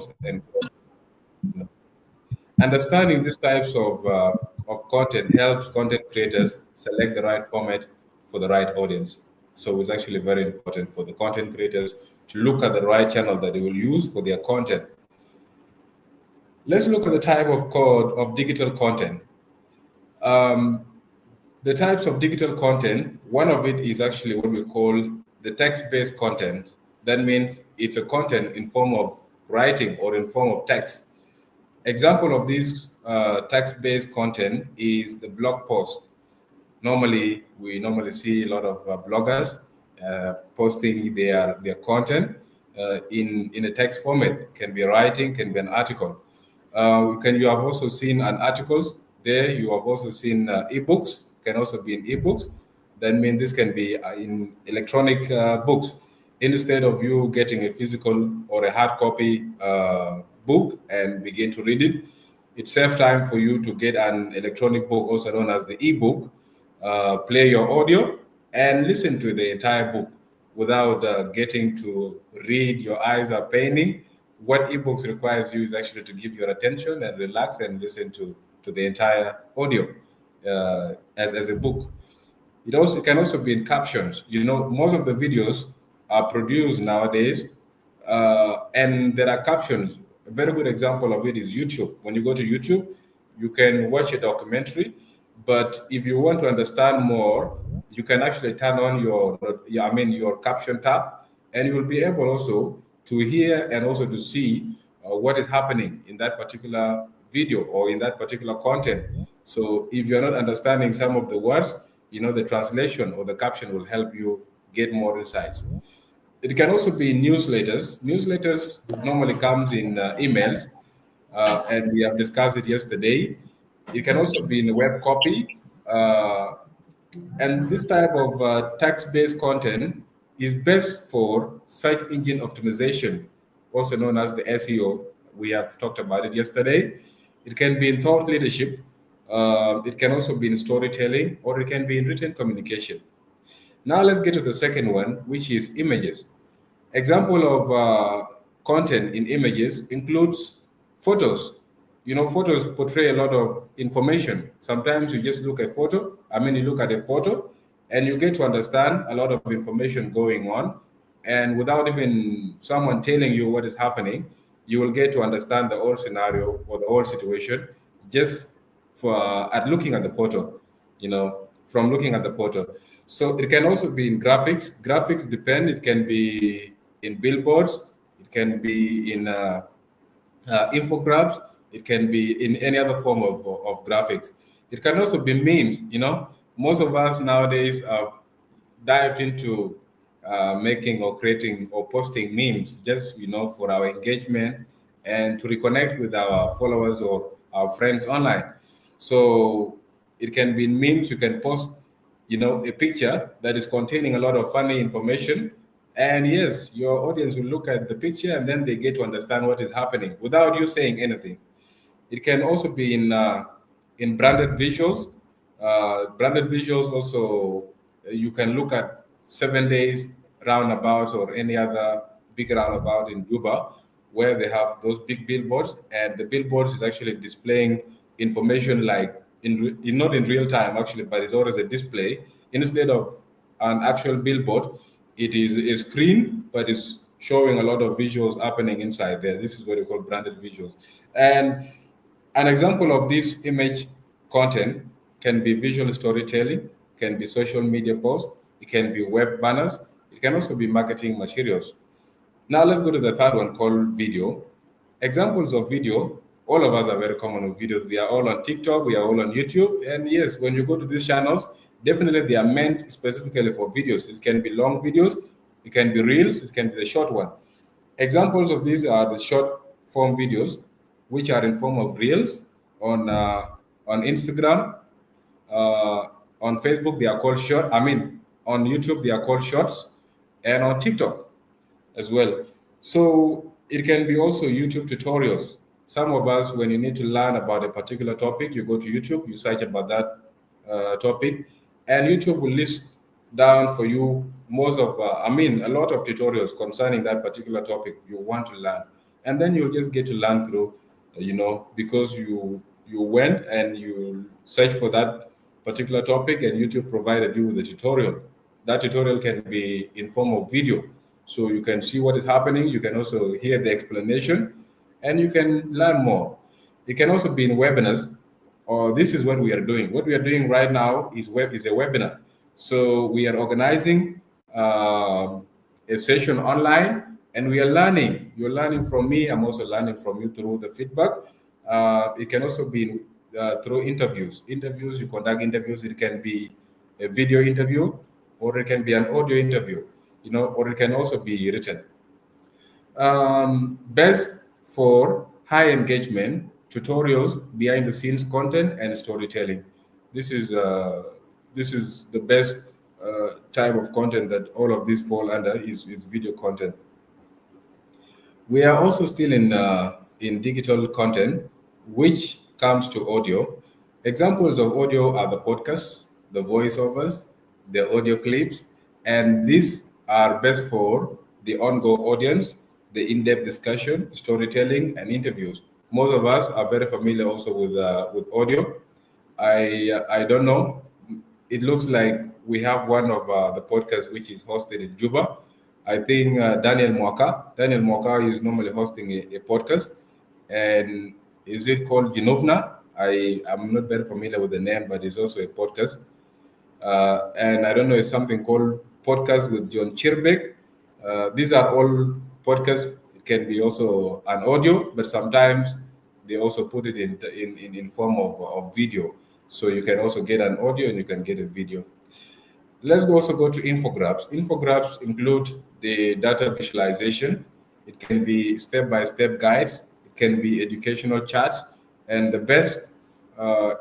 platforms. And understanding these types of content helps content creators select the right format for the right audience. So it's actually very important for the content creators to look at the right channel that they will use for their content. Let's look at the type of code of digital content. Um, the types of digital content, one of it is actually what we call the text-based content. That means it's a content in form of writing or in form of text. Example of this text-based content is the blog post. We normally see a lot of bloggers posting their content in a text format. Can be writing, can be an article. You have also seen an articles there. You have also seen ebooks. Can also be in ebooks. That means this can be in electronic books. Instead of you getting a physical or a hard copy book and begin to read it, it saves time for you to get an electronic book, also known as the ebook, play your audio, and listen to the entire book without getting to read. Your eyes are paining. What ebooks requires you is actually to give your attention and relax and listen to the entire audio as a book. It can also be in captions. Most of the videos are produced nowadays, and there are captions. A very good example of it is YouTube. When you go to YouTube, you can watch a documentary, but if you want to understand more, you can actually turn on your caption tab, and you will be able also to hear and also to see what is happening in that particular video or in that particular content. So if you're not understanding some of the words, the translation or the caption will help you get more insights. It can also be newsletters. Newsletters normally comes in emails, and we have discussed it yesterday. It can also be in a web copy, and this type of text-based content is best for search engine optimization, also known as the SEO. We have talked about it yesterday. It can be in thought leadership. It can also be in storytelling, or it can be in written communication. Now let's get to the second one, which is images. Example of content in images includes photos. Photos portray a lot of information. Sometimes you just you look at a photo and you get to understand a lot of information going on. And without even someone telling you what is happening, you will get to understand the whole scenario or the whole situation just for at looking at the photo, from looking at the photo. So it can also be in graphics. Graphics depend. It can be in billboards. It can be in infographics. It can be in any other form of graphics. It can also be memes. Most of us nowadays have dived into making or creating or posting memes just for our engagement and to reconnect with our followers or our friends online. So it can be memes. You can post a picture that is containing a lot of funny information, and yes, your audience will look at the picture and then they get to understand what is happening without you saying anything. It can also be in branded visuals. Branded visuals also, you can look at 7 days roundabouts or any other big roundabout in Juba, where they have those big billboards, and the billboards is actually displaying information like not in real time actually, but it's always a display instead of an actual billboard. It is a screen, but it's showing a lot of visuals happening inside there. This is what we call branded visuals. And an example of this image content can be visual storytelling, can be social media posts, it can be web banners, it can also be marketing materials. Now let's go to the third one called video. Examples of video, all of us are very common with videos. We are all on TikTok, we are all on YouTube. And yes, when you go to these channels, definitely they are meant specifically for videos. It can be long videos, it can be reels, it can be the short one. Examples of these are the short form videos, which are in form of reels on Instagram, uh, on Facebook they are called short. On YouTube they are called shorts, and on TikTok as well. So it can be also YouTube tutorials. Some of us, when you need to learn about a particular topic, you go to YouTube, you search about that topic, and YouTube will list down for you a lot of tutorials concerning that particular topic you want to learn. and then you'll just get to learn through, because you went and you search for that particular topic, and YouTube provided you with a tutorial. That tutorial can be in form of video, so you can see what is happening. You can also hear the explanation, and you can learn more. It can also be in webinars, or this is what we are doing. What we are doing right now is a webinar. So we are organizing a session online, and we are learning. You're learning from me. I'm also learning from you through the feedback. It can also be through interviews. You conduct interviews. It can be a video interview, or it can be an audio interview, or it can also be written. Best for high engagement tutorials, behind the scenes content, and storytelling. This is the best type of content that all of these fall under is video content. We are also still in digital content, which comes to audio. Examples of audio are the podcasts, the voiceovers, the audio clips, and these are best for the on-go audience, the in-depth discussion, storytelling, and interviews. Most of us are very familiar also with audio. I don't know. It looks like we have one of the podcasts which is hosted in Juba. I think Daniel Mwaka. Daniel Mwaka is normally hosting a podcast, and is it called Ginobna? I'm not very familiar with the name, but it's also a podcast. And I don't know, it's something called Podcast with John Chirbek. These are all podcasts. It can be also an audio, but sometimes they also put it in form of video. So you can also get an audio and you can get a video. Let's also go to infographics. Infographics include the data visualization. It can be step-by-step guides. It can be educational charts. And the best,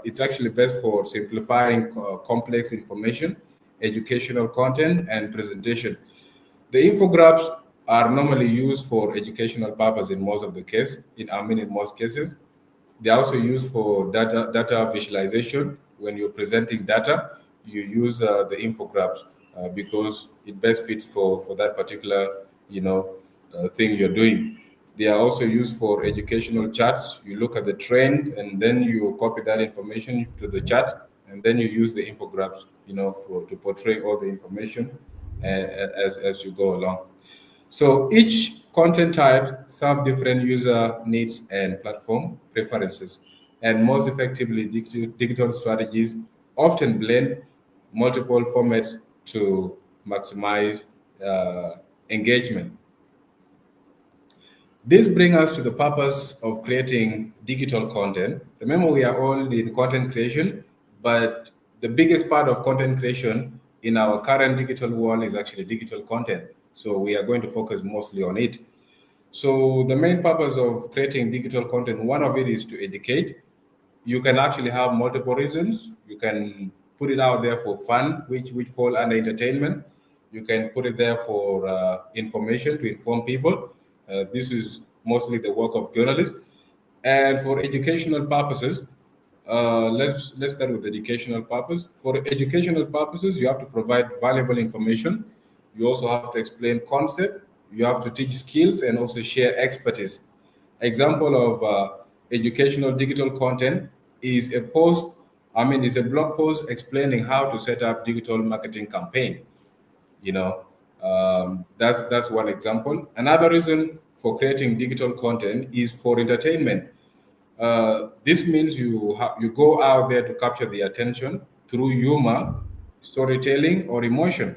it's actually best for simplifying complex information, educational content, and presentation. The infographics are normally used for educational purpose in most of the case. In most cases, they are also used for data visualization. When you're presenting data, you use the infographics because it best fits for that particular thing you're doing. They are also used for educational charts. You look at the trend and then you copy that information to the chart, and then you use the infographics, to portray all the information as you go along. So each content type serve different user needs and platform preferences. And most effectively, digital strategies often blend multiple formats to maximize engagement. This brings us to the purpose of creating digital content. Remember, we are all in content creation, but the biggest part of content creation in our current digital world is actually digital content. So we are going to focus mostly on it. So the main purpose of creating digital content, one of it is to educate. You can actually have multiple reasons. You can put it out there for fun, which fall under entertainment. You can put it there for information, to inform people. This is mostly the work of journalists. And for educational purposes, let's start with educational purpose. For educational purposes, you have to provide valuable information. You also have to explain concept. You have to teach skills and also share expertise. Example of educational digital content is a blog post explaining how to set up digital marketing campaign. That's one example. Another reason for creating digital content is for entertainment. This means you go out there to capture the attention through humor, storytelling, or emotion.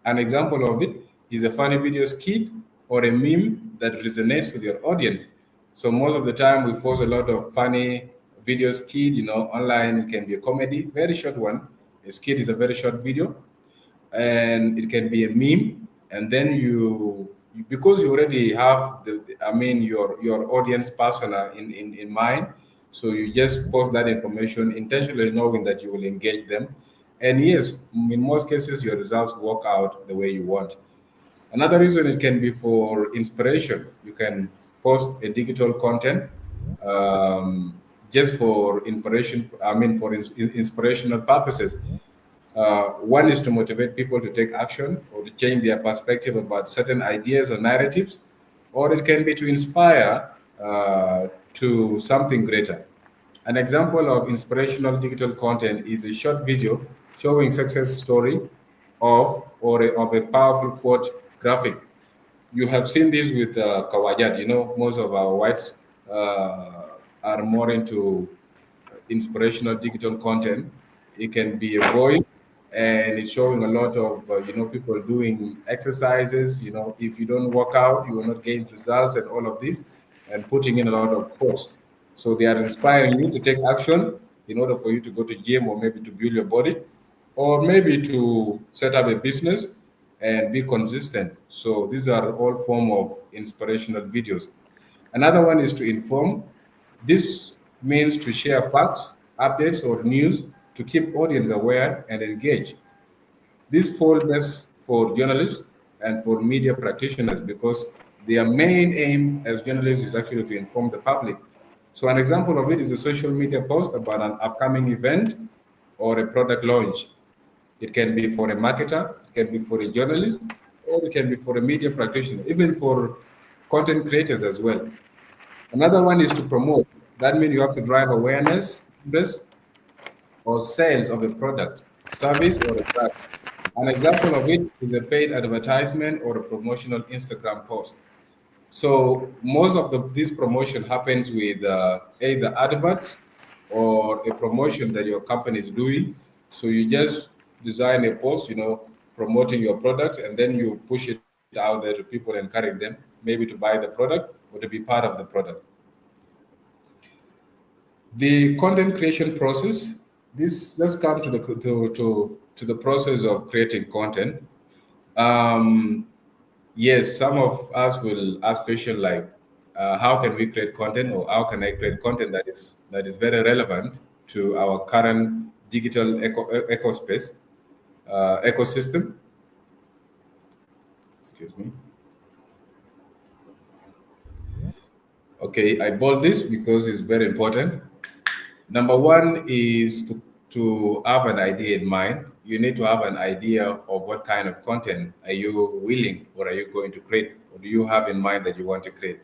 An example of it is a funny video skit or a meme that resonates with your audience. So most of the time, we force a lot of funny video skit. Online it can be a comedy, very short one. A skit is a very short video, and it can be a meme. And then because you already have your audience persona in mind, so you just post that information intentionally knowing that you will engage them. And yes, in most cases your results work out the way you want. Another reason, it can be for inspiration. You can post a digital content just for inspiration. For inspirational purposes. One is to motivate people to take action or to change their perspective about certain ideas or narratives, or it can be to inspire to something greater. An example of inspirational digital content is a short video showing success story of a powerful quote graphic. You have seen this with Kawajat. You know, most of our whites are more into inspirational digital content. It can be a voice, and it's showing a lot of people doing exercises. You know, if you don't work out, you will not gain results, and all of this, and putting in a lot of quotes. So they are inspiring you to take action in order for you to go to gym or maybe to build your body, or maybe to set up a business and be consistent. So these are all form of inspirational videos. Another one is to inform. This means to share facts, updates, or news to keep audience aware and engaged. This falls best for journalists and for media practitioners because their main aim as journalists is actually to inform the public. So an example of it is a social media post about an upcoming event or a product launch. It can be for a marketer, it can be for a journalist, or it can be for a media practitioner, even for content creators as well. Another one is to promote. That means you have to drive awareness, interest, or sales of a product, service, or a brand. An example of it is a paid advertisement or a promotional Instagram post. So most of this promotion happens with either adverts or a promotion that your company is doing. So you just design a post, promoting your product, and then you push it out there to people, encourage them maybe to buy the product or to be part of the product. The content creation process. This let's come to the process of creating content. Um, Yes, some of us will ask questions like, how can we create content, or how can I create content that is very relevant to our current digital ecosystem? Excuse me. Okay, I bold this because it's very important. Number one is to have an idea in mind. You need to have an idea of what kind of content are you willing or are you going to create, or do you have in mind that you want to create.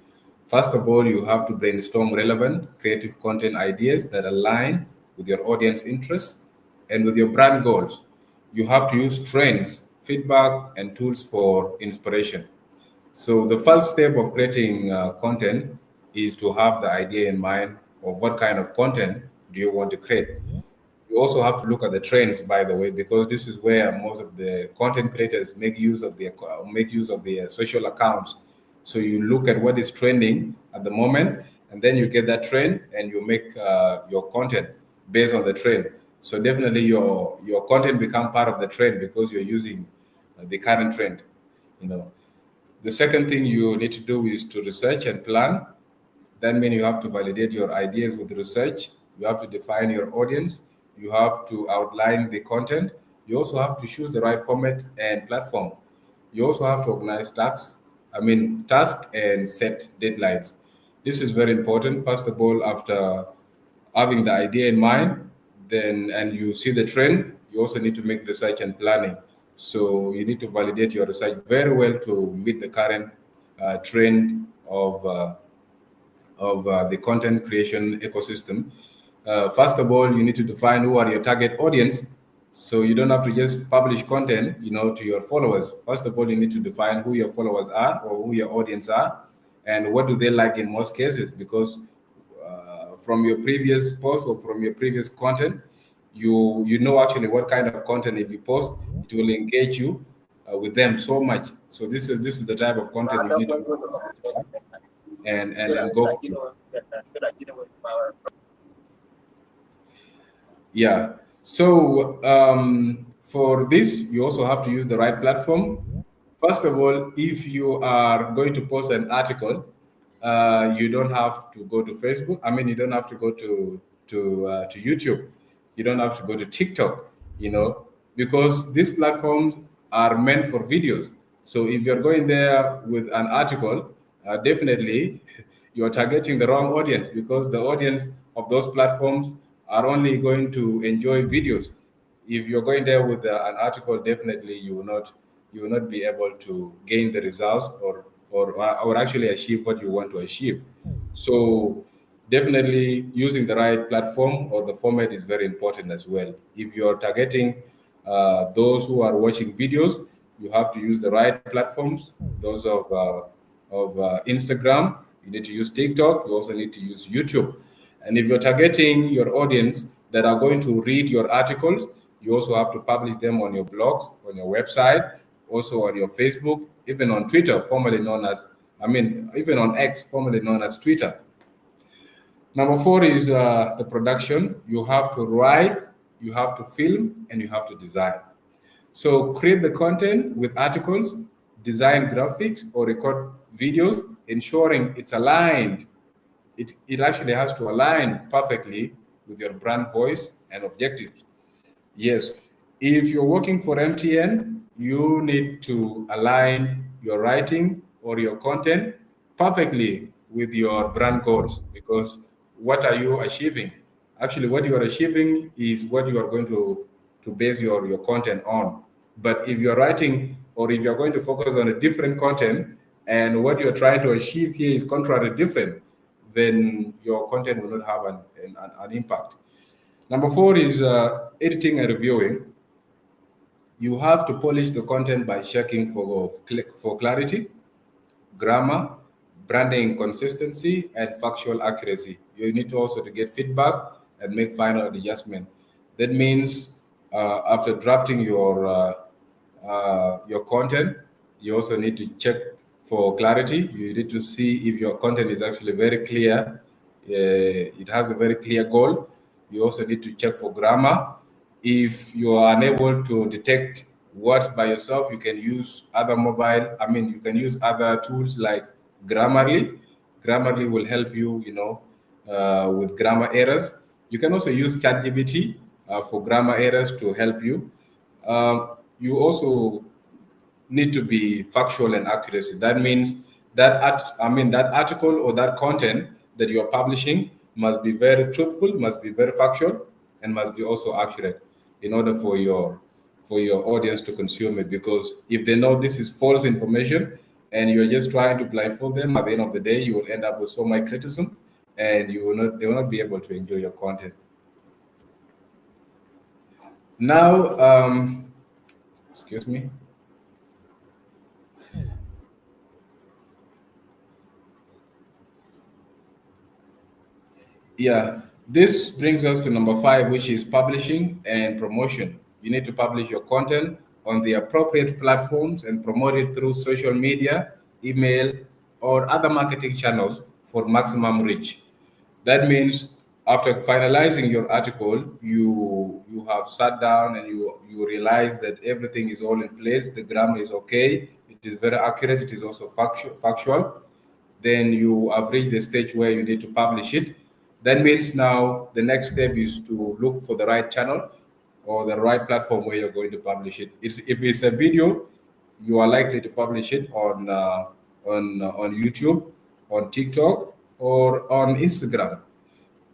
First of all, you have to brainstorm relevant creative content ideas that align with your audience interests and with your brand goals. You have to use trends, feedback, and tools for inspiration. So the first step of creating content is to have the idea in mind of what kind of content do you want to create. You also have to look at the trends, by the way, because this is where most of the content creators make use of their social accounts. So you look at what is trending at the moment, and then you get that trend, and you make your content based on the trend. So definitely, your content become part of the trend because you're using the current trend. You know, the second thing you need to do is to research and plan. That means you have to validate your ideas with research. You have to define your audience. You have to outline the content. You also have to choose the right format and platform. You also have to organize tasks and set deadlines. This is very important. First of all, after having the idea in mind, then and you see the trend, you also need to make research and planning. So you need to validate your research very well to meet the current trend of the content creation ecosystem. First of all, you need to define who are your target audience. So you don't have to just publish content, to your followers. First of all, you need to define who your followers are or who your audience are, and what do they like in most cases. Because from your previous post or from your previous content, you know actually what kind of content if you post, it will engage you with them so much. So this is the type of content you need to do research on and go for it. Yeah. So for this, you also have to use the right platform. First of all, if you are going to post an article, you don't have to go to Facebook. I mean, you don't have to go to YouTube. You don't have to go to TikTok. Because these platforms are meant for videos. So if you're going there with an article, definitely you're targeting the wrong audience, because the audience of those platforms are only going to enjoy videos. If you're going there with an article, definitely you will not be able to gain the results or actually achieve what you want to achieve. So definitely using the right platform or the format is very important as well. If you're targeting those who are watching videos, you have to use the right platforms. Those of Instagram, you need to use TikTok. You also need to use YouTube. And if you're targeting your audience that are going to read your articles, you also have to publish them on your blogs, on your website, also on your Facebook, even on Twitter, formerly known as, even on X, formerly known as Twitter. Number four is the production. You have to write, you have to film, and you have to design. So create the content with articles, design graphics, or record videos, ensuring it's aligned. It actually has to align perfectly with your brand voice and objectives. Yes. If you're working for MTN, you need to align your writing or your content perfectly with your brand goals, because what are you achieving? Actually, what you are achieving is what you are going to base your content on. But if you're writing or if you're going to focus on a different content and what you're trying to achieve here is contrary different, then your content will not have an impact. Number four is editing and reviewing. You have to polish the content by checking for clarity, grammar, branding consistency, and factual accuracy. You need to also to get feedback and make final adjustment. That means after drafting your content, you also need to check for clarity. You need to see if your content is actually very clear. It has a very clear goal. You also need to check for grammar. If you are unable to detect words by yourself, you can use other you can use other tools like Grammarly. Grammarly will help you, with grammar errors. You can also use ChatGPT for grammar errors to help you. You also need to be factual and accuracy. That means that article or that content that you are publishing must be very truthful, must be very factual, and must be also accurate in order for your audience to consume it. Because if they know this is false information and you're just trying to blindfold them, at the end of the day, you will end up with so much criticism, and they will not be able to enjoy your content. Now, excuse me. Yeah, this brings us to number five, which is publishing and promotion. You need to publish your content on the appropriate platforms and promote it through social media, email, or other marketing channels for maximum reach. That means after finalizing your article, you have sat down and you realize that everything is all in place. The grammar is okay. It is very accurate. It is also factual. Then you have reached the stage where you need to publish it. That means now the next step is to look for the right channel or the right platform where you're going to publish it. If it's a video, you are likely to publish it on YouTube, on TikTok, or on Instagram.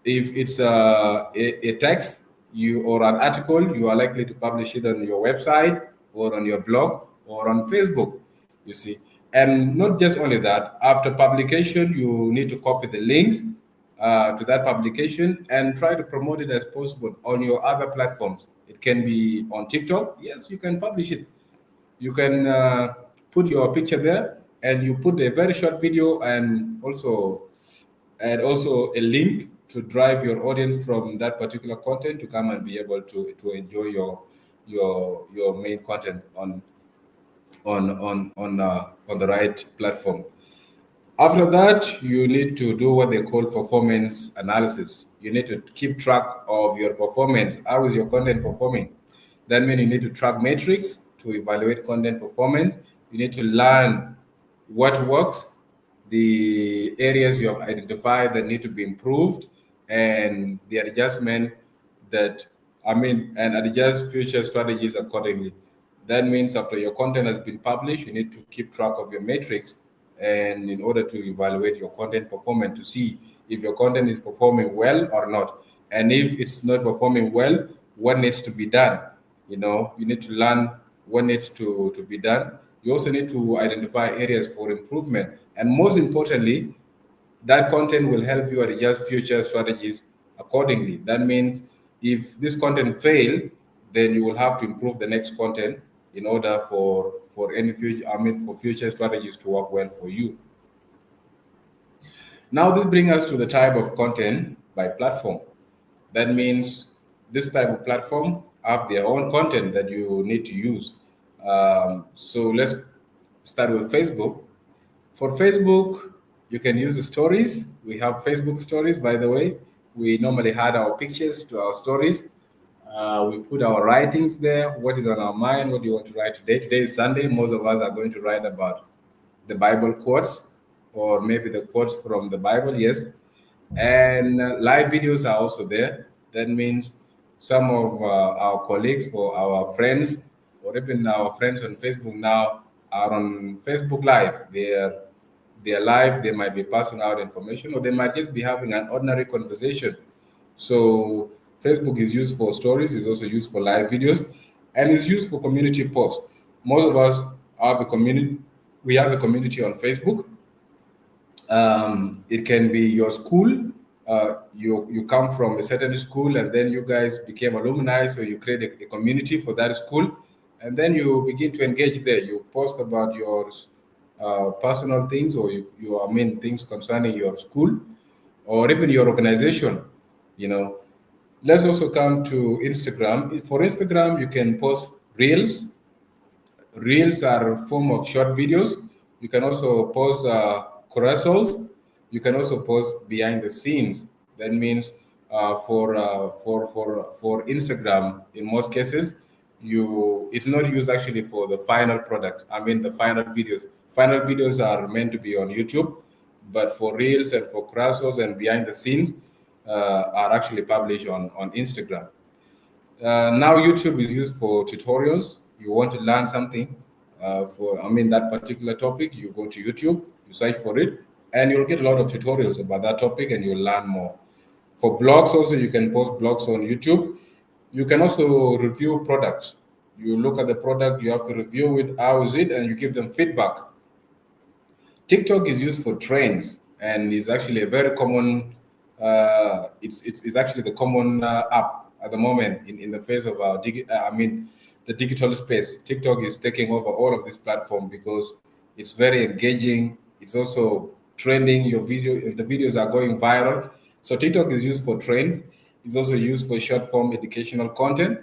If it's a text you or an article, you are likely to publish it on your website or on your blog or on Facebook. You see, and not just only that. After publication, you need to copy the links to that publication and try to promote it as possible on your other platforms. It can be on TikTok. Yes, you can publish it. You can put your picture there, and you put a very short video and also a link to drive your audience from that particular content to come and be able to enjoy your main content on the right platform. After that, you need to do what they call performance analysis. You need to keep track of your performance. How is your content performing? That means you need to track metrics to evaluate content performance. You need to learn what works, the areas you have identified that need to be improved, and the adjustment and adjust future strategies accordingly. That means after your content has been published, you need to keep track of your metrics, and in order to evaluate your content performance to see if your content is performing well or not. And if it's not performing well, what needs to be done? You need to learn what needs to be done. You also need to identify areas for improvement. And most importantly, That content will help you adjust future strategies accordingly. That means if this content fail, then you will have to improve the next content in order for any future, for future strategies to work well for you. Now, this brings us to the type of content by platform. That means this type of platform have their own content that you need to use. So let's start with Facebook. For Facebook, you can use the stories. We have Facebook stories, by the way. We normally add our pictures to our stories. We put our writings there. What is on our mind? What do you want to write today? Today is Sunday. Most of us are going to write about the Bible quotes or maybe the quotes from the Bible, yes. And live videos are also there. That means some of our colleagues or our friends or even our friends on Facebook now are on Facebook Live. They're live, they might be passing out information or they might just be having an ordinary conversation. So Facebook is used for stories, is also used for live videos, and is used for community posts. Most of us have a community. We have a community on Facebook. It can be your school. You come from a certain school, and then you guys became alumni, so you create a community for that school, and then you begin to engage there. You post about your personal things, or things concerning your school, or even your organization. You know, let's also come to Instagram. For Instagram, you can post reels. Reels are a form of short videos. You can also post carousels. You can also post behind the scenes. That means for Instagram, in most cases, it's not used actually for the final product. The final videos. Final videos are meant to be on YouTube, but for reels and for carousels and behind the scenes are actually published on Instagram. Now YouTube is used for tutorials. You want to learn something that particular topic, you go to YouTube, you search for it, and you'll get a lot of tutorials about that topic and you'll learn more. For blogs also, you can post blogs on YouTube. You can also review products. You look at the product, you have to review it, how is it, and you give them feedback. TikTok is used for trends and is actually a very common. It's actually the common app at the moment in the face of our the digital space. TikTok is taking over all of this platform because it's very engaging. It's also trending. The videos are going viral. So TikTok is used for trends. It's also used for short form educational content.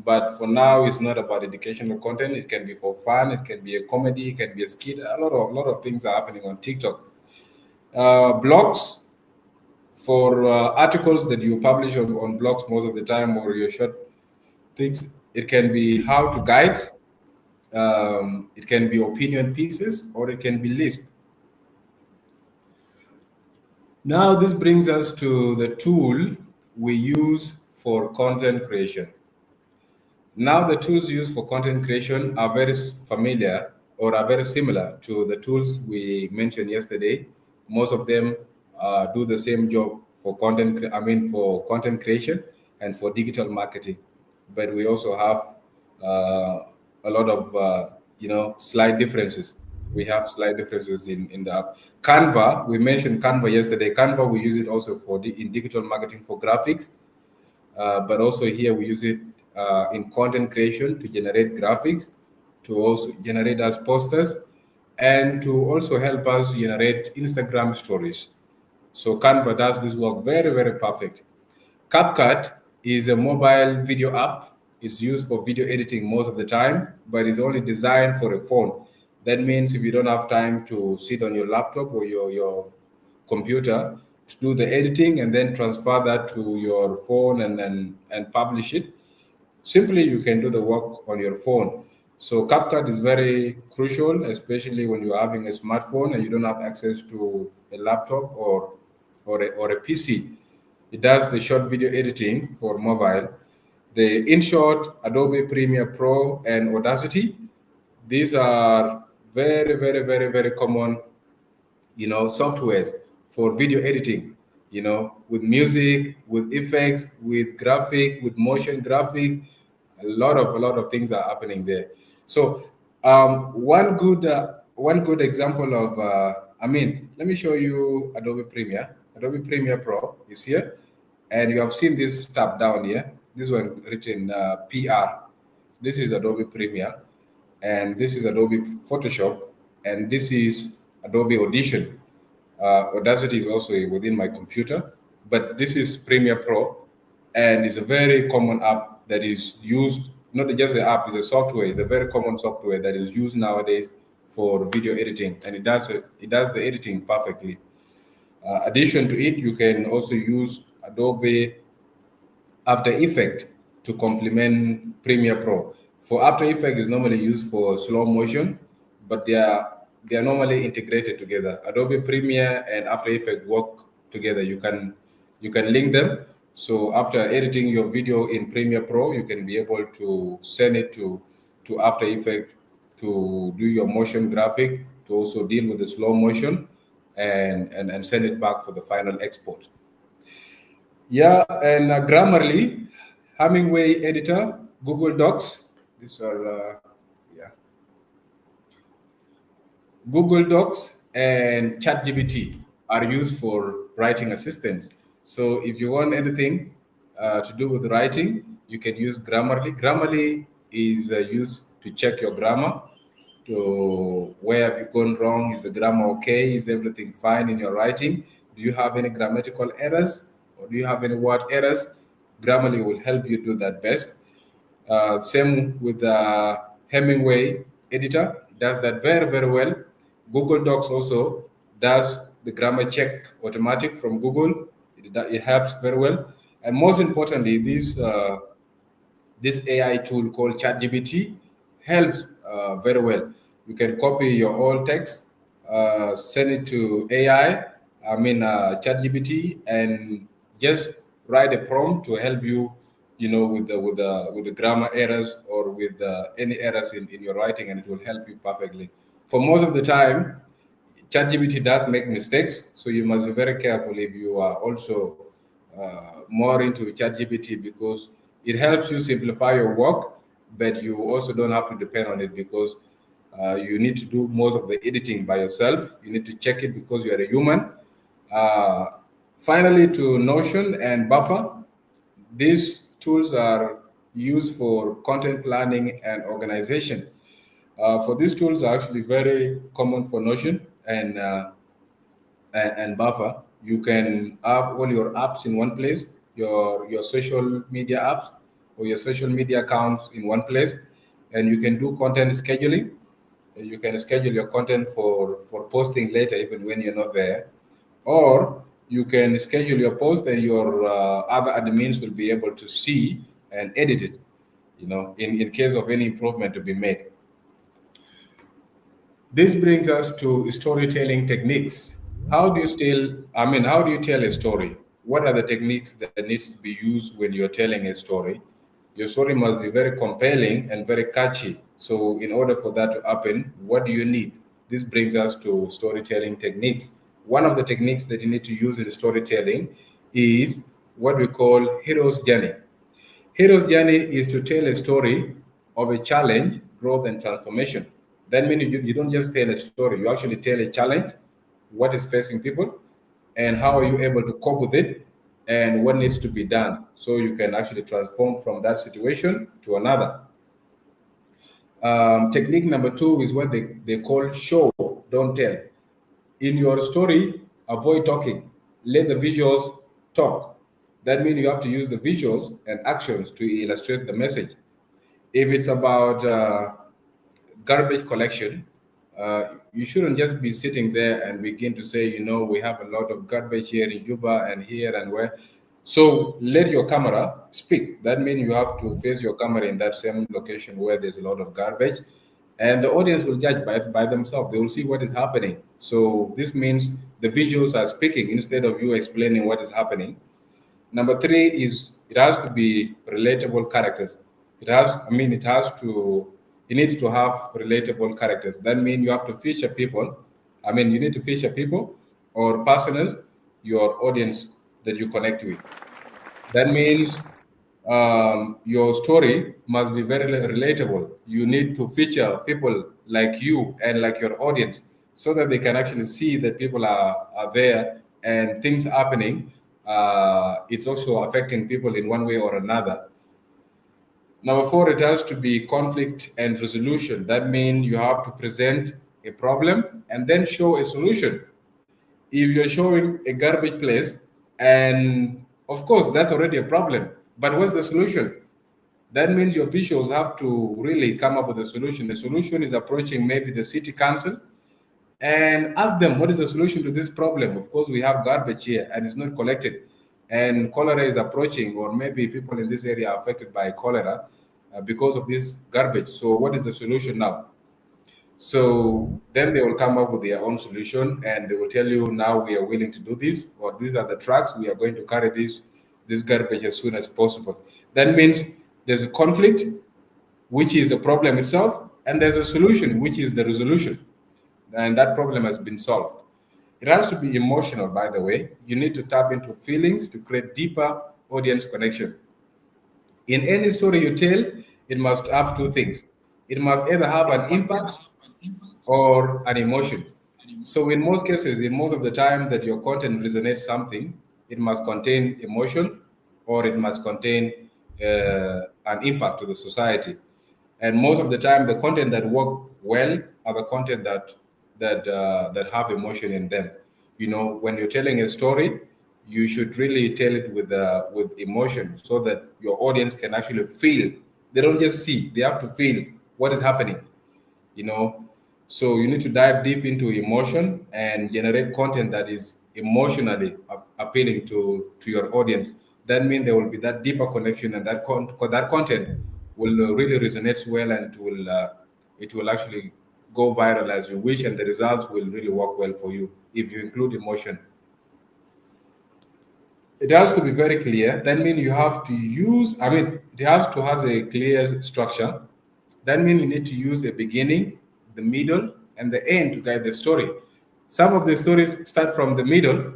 But for now, it's not about educational content. It can be for fun. It can be a comedy. It can be a skit. A lot of things are happening on TikTok. Blogs for articles that you publish on blogs most of the time, or your short things. It can be how-to guides. It can be opinion pieces, or it can be lists. Now, this brings us to the tool we use for content creation. Now, the tools used for content creation are very familiar or are very similar to the tools we mentioned yesterday. Most of them do the same job for for content creation and for digital marketing. But we also have a lot of slight differences. We have slight differences in the app. Canva, we mentioned Canva yesterday. Canva, we use it also in digital marketing for graphics, but also here we use it in content creation to generate graphics, to also generate us posters, and to also help us generate Instagram stories. So Canva does this work very, very perfect. CapCut is a mobile video app. It's used for video editing most of the time, but it's only designed for a phone. That means if you don't have time to sit on your laptop or your computer to do the editing and then transfer that to your phone and publish it, simply you can do the work on your phone. So CapCut is very crucial, especially when you're having a smartphone and you don't have access to a laptop or a PC. It does the short video editing for mobile. The InShot, Adobe Premiere Pro, and Audacity, these are very, very, very, very common, softwares for video editing, with music, with effects, with graphic, with motion graphic. A lot of things are happening there. So one good example Let me show you Adobe Premiere. Adobe Premiere Pro is here, and you have seen this tab down here. This one written PR. This is Adobe Premiere, and this is Adobe Photoshop, and this is Adobe Audition. Audacity is also within my computer, but this is Premiere Pro, and it's a very common app that is used. Not just the app; it's a software. It's a very common software that is used nowadays for video editing, and it does the editing perfectly. Addition to it, you can also use Adobe After Effect to complement Premiere Pro. For After Effect is normally used for slow motion, but they are normally integrated together. Adobe Premiere and After Effect work together. You can link them. So after editing your video in Premiere Pro, you can be able to send it to After Effect to do your motion graphic, to also deal with the slow motion, and send it back for the final export. Yeah, and Grammarly, Hemingway Editor, Google Docs. These are, yeah, Google Docs and ChatGPT are used for writing assistance. So if you want anything to do with writing, you can use Grammarly. Grammarly is used to check your grammar, to where have you gone wrong? Is the grammar okay? Is everything fine in your writing? Do you have any grammatical errors, or do you have any word errors? Grammarly will help you do that best. Same with the Hemingway editor, does that very, very well. Google Docs also does the grammar check automatic from Google. It helps very well. And most importantly, this AI tool called ChatGPT helps very well. You can copy your old text, send it to AI, ChatGPT, and just write a prompt to help you, with the grammar errors, or with any errors in your writing, and it will help you perfectly. For most of the time, ChatGPT does make mistakes, so you must be very careful if you are also more into ChatGPT, because it helps you simplify your work, but you also don't have to depend on it, because you need to do most of the editing by yourself. You need to check it because you are a human. Uh, Finally, to Notion and Buffer. These tools are used for content planning and organization. For these tools are actually very common for Notion and Buffer. You can have all your apps in one place, your social media apps or your social media accounts in one place, and you can do content scheduling. You can schedule your content for posting later, even when you're not there, or you can schedule your post, and your other admins will be able to see and edit it. In case of any improvement to be made. This brings us to storytelling techniques. How do you tell a story? What are the techniques that needs to be used when you're telling a story? Your story must be very compelling and very catchy. So in order for that to happen, what do you need? This brings us to storytelling techniques. One of the techniques that you need to use in storytelling is what we call hero's journey. Hero's journey is to tell a story of a challenge, growth, and transformation. That means you don't just tell a story, you actually tell a challenge, what is facing people, and how are you able to cope with it, and what needs to be done so you can actually transform from that situation to another. Technique number two is what they call show, don't tell. In your story, avoid talking. Let the visuals talk. That means you have to use the visuals and actions to illustrate the message. If it's about garbage collection, you shouldn't just be sitting there and begin to say, we have a lot of garbage here in Juba and here and where. So let your camera speak. That means you have to face your camera in that same location where there's a lot of garbage, and the audience will judge by themselves. They will see what is happening. So this means the visuals are speaking instead of you explaining what is happening. Number three is it has to be relatable characters. It needs to have relatable characters. That means you have to feature people. You need to feature people or personas, your audience that you connect with. That means your story must be very relatable. You need to feature people like you and like your audience. so that they can actually see that people are there and things happening. It's also affecting people in one way or another. Number four, it has to be conflict and resolution. That means you have to present a problem and then show a solution. If you're showing a garbage place, and of course, that's already a problem, but what's the solution? That means your visuals have to really come up with a solution. The solution is approaching maybe the city council and ask them what is the solution to this problem. Of course, we have garbage here and it's not collected, and cholera is approaching, or maybe people in this area are affected by cholera because of this garbage. So, what is the solution now? So then they will come up with their own solution, and they will tell you, now we are willing to do this, or these are the trucks, we are going to carry this garbage as soon as possible. That means there's a conflict, which is a problem itself, and there's a solution, which is the resolution. And that problem has been solved. It has to be emotional, by the way. You need to tap into feelings to create deeper audience connection. In any story you tell, it must have two things. It must either have an impact or an emotion. So in most cases, in most of the time that your content resonates something, it must contain emotion or it must contain an impact to the society. And most of the time, the content that work well are the content that have emotion in them. You know, when you're telling a story, you should really tell it with emotion so that your audience can actually feel. They don't just see; they have to feel what is happening. You know, so you need to dive deep into emotion and generate content that is emotionally appealing to your audience. That means there will be that deeper connection, and that content will really resonate well, and it will actually go viral as you wish, and the results will really work well for you if you include emotion. It has to be very clear. That means you have to use, I mean, it has to have a clear structure. That means you need to use a beginning, the middle, and the end to guide the story. Some of the stories start from the middle,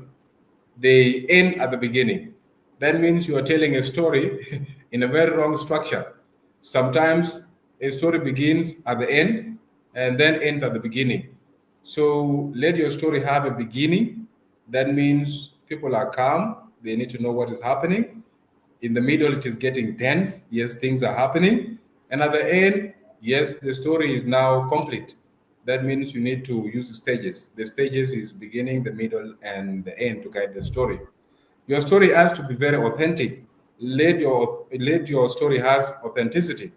they end at the beginning. That means you are telling a story in a very wrong structure. Sometimes a story begins at the end and then ends at the beginning. So let your story have a beginning. That means people are calm, they need to know what is happening. In the middle, it is getting tense. Yes, things are happening. And at the end, yes, the story is now complete. That means you need to use the stages. The stages is beginning, the middle, and the end to guide the story. Your story has to be very authentic. Let your story has authenticity.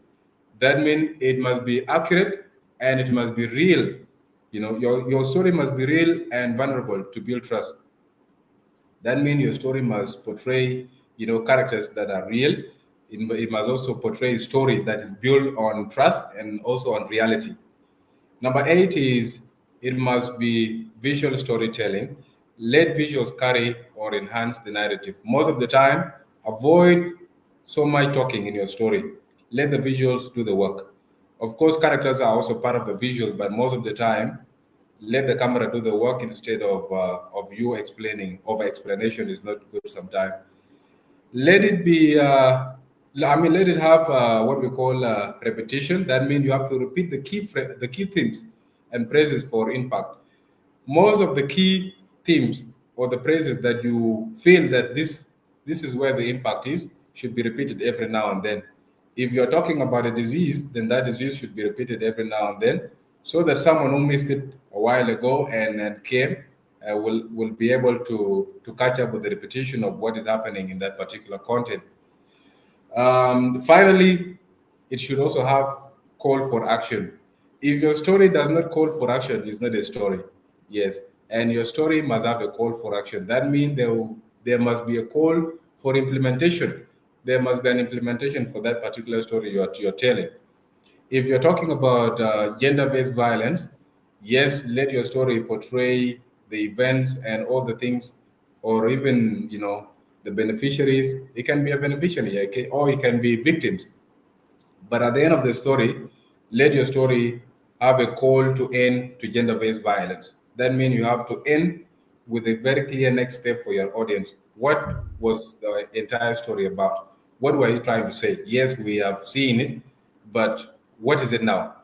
That means it must be accurate and it must be real. You know, your story must be real and vulnerable to build trust. That means your story must portray, characters that are real. It must also portray a story that is built on trust and also on reality. Number eight is it must be visual storytelling. Let visuals carry or enhance the narrative. Most of the time, avoid so much talking in your story. Let the visuals do the work. Of course, characters are also part of the visual, but most of the time, let the camera do the work instead of you explaining. Over explanation is not good sometimes. Let it be, let it have what we call repetition. That means you have to repeat the key themes and phrases for impact. Most of the key themes or the phrases that you feel that this is where the impact is should be repeated every now and then. If you're talking about a disease, then that disease should be repeated every now and then, so that someone who missed it a while ago and came will be able to catch up with the repetition of what is happening in that particular content. Finally, it should also have call for action. If your story does not call for action, it's not a story. Yes, and your story must have a call for action. That means there must be a call for implementation. There must be an implementation for that particular story you're telling. If you're talking about gender-based violence, yes, let your story portray the events and all the things, or even the beneficiaries. It can be a beneficiary, okay, or it can be victims. But at the end of the story, let your story have a call to end to gender-based violence. That means you have to end with a very clear next step for your audience. What was the entire story about? What were you trying to say? Yes, we have seen it, but what is it now?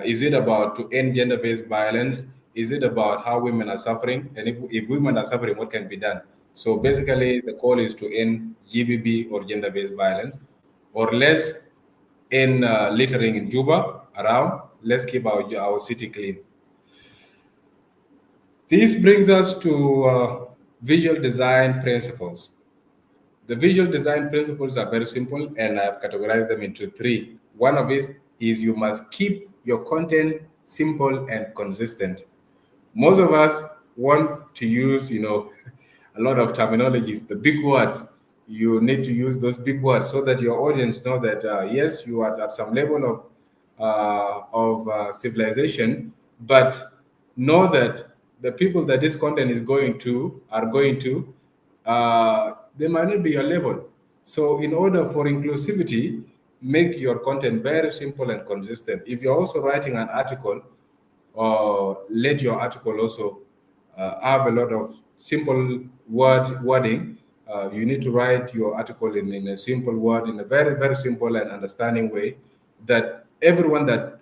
Is it about to end gender-based violence? Is it about how women are suffering? And if women are suffering, what can be done? So basically, the call is to end GBV or gender based violence, or less in littering in Juba around. Let's keep our city clean. This brings us to visual design principles. The visual design principles are very simple, and I've categorized them into three. One of it is you must keep your content simple and consistent. Most of us want to use, a lot of terminologies, the big words. You need to use those big words so that your audience know that yes, you are at some level of civilization, but know that the people that this content is going to are going to, they might not be your level. So, in order for inclusivity, make your content very simple and consistent. If you're also writing an article, or let your article also have a lot of simple wording. You need to write your article in a simple word, in a very, very simple and understanding way, that everyone that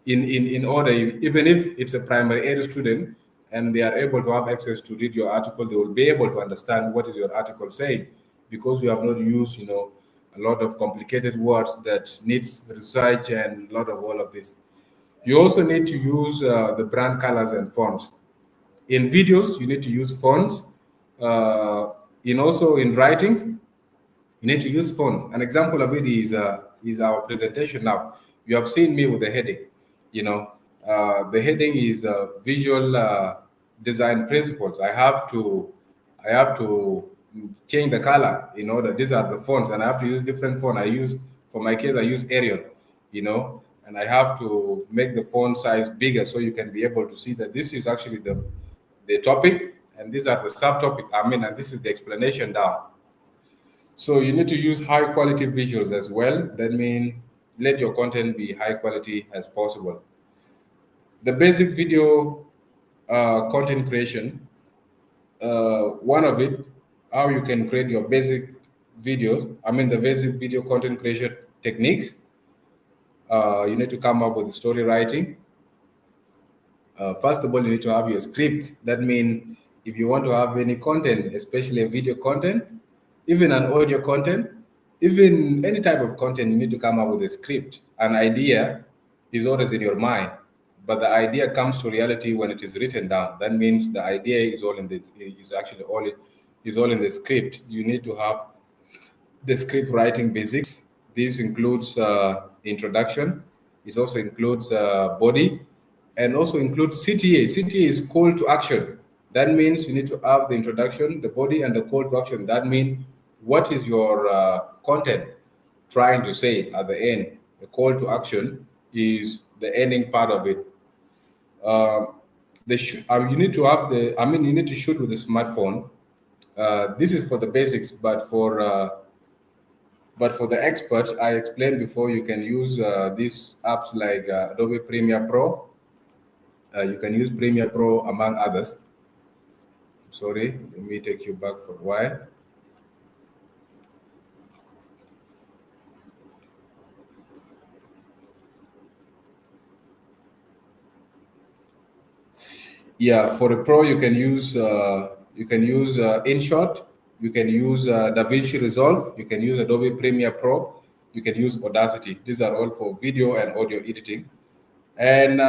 in order, even if it's a primary ed student and they are able to have access to read your article, they will be able to understand what is your article saying, because you have not used, a lot of complicated words that needs research and a lot of all of this. You also need to use the brand colors and fonts. In videos, you need to use fonts. In also in writings, you need to use fonts. An example of it is our presentation now. You have seen me with the heading. You know, the heading is visual design principles. I have to change the color in order. These are the fonts, and I have to use different font. For my case, I use Arial. And I have to make the font size bigger so you can be able to see that this is actually the topic, and these are the subtopic. And this is the explanation down. So you need to use high quality visuals as well. That means let your content be high quality as possible. The basic video content creation, one of it, how you can create your basic videos. The basic video content creation techniques. You need to come up with story writing. First of all, you need to have your script. That means if you want to have any content, especially a video content, even an audio content, even any type of content, you need to come up with a script. An idea is always in your mind, but the idea comes to reality when it is written down. That means the idea is all in this. Is actually all in the script. You need to have the script writing basics. This includes introduction. It also includes body, and also includes CTA. CTA is call to action. That means you need to have the introduction, the body, and the call to action. That means what is your content trying to say at the end. The call to action is the ending part of it. Uh, you need to have you need to shoot with a smartphone. This is for the basics, but for the experts, I explained before, you can use these apps like Adobe Premiere Pro. You can use Premiere Pro among others. Sorry, let me take you back for a while. Yeah, for the Pro, you can use InShot, you can use DaVinci Resolve, you can use Adobe Premiere Pro, you can use Audacity. These are all for video and audio editing. And